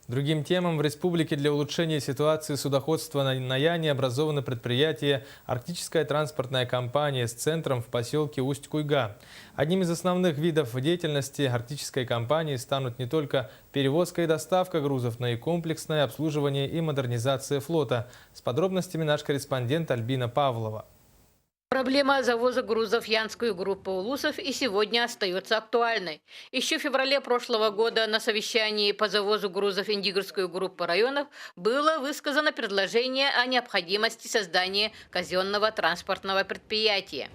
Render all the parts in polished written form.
Другим темам в республике для улучшения ситуации судоходства на Яне образовано предприятие «Арктическая транспортная компания» с центром в поселке Усть-Куйга. Одним из основных видов деятельности арктической компании станут не только перевозка и доставка грузов, но и комплексное обслуживание и модернизация флота. С подробностями наш корреспондент Альбина Павлова. Проблема завоза грузов в Янскую группу улусов и сегодня остается актуальной. Еще в феврале прошлого года на совещании по завозу грузов в Индигирскую группу районов было высказано предложение о необходимости создания казенного транспортного предприятия.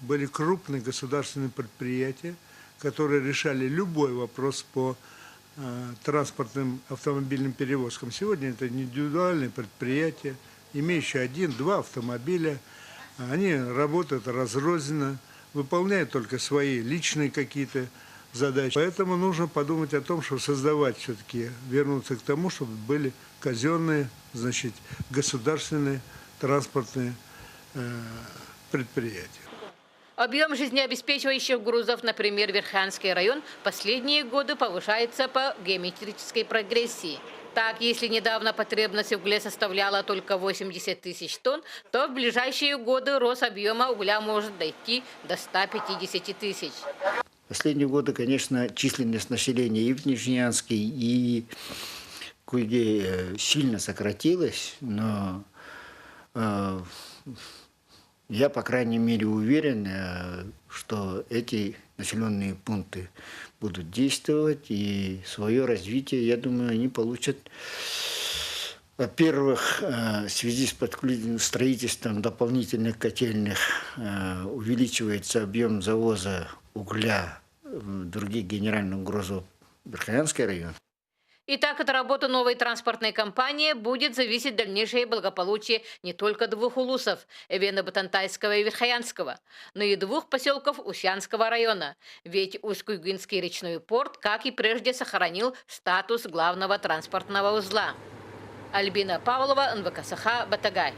Были крупные государственные предприятия, которые решали любой вопрос по транспортным автомобильным перевозкам. Сегодня это индивидуальные предприятия, имеющие 1-2 автомобиля. Они работают разрозненно, выполняют только свои личные какие-то задачи. Поэтому нужно подумать о том, чтобы создавать все-таки, вернуться к тому, чтобы были казенные, значит, государственные транспортные предприятия. Объем жизнеобеспечивающих грузов, например, Верхянский район, последние годы повышается по геометрической прогрессии. Так, если недавно потребность в угле составляла только 80 тысяч тонн, то в ближайшие годы рост объема угля может дойти до 150 тысяч. Последние годы, конечно, численность населения и в Нижнеянске, и Куйге сильно сократилась, но я, по крайней мере, уверен, что эти населенные пункты будут действовать, и свое развитие, я думаю, они получат. Во-первых, в связи с строительством дополнительных котельных увеличивается объем завоза угля в других генеральных угрозов Верхоянский район. Итак, от работы новой транспортной компании будет зависеть дальнейшее благополучие не только двух улусов – Эвено-Батантайского и Верхоянского, но и двух поселков Усянского района. Ведь Усть-Куйгинский речной порт, как и прежде, сохранил статус главного транспортного узла. Альбина Павлова, НВК Саха, Батагай.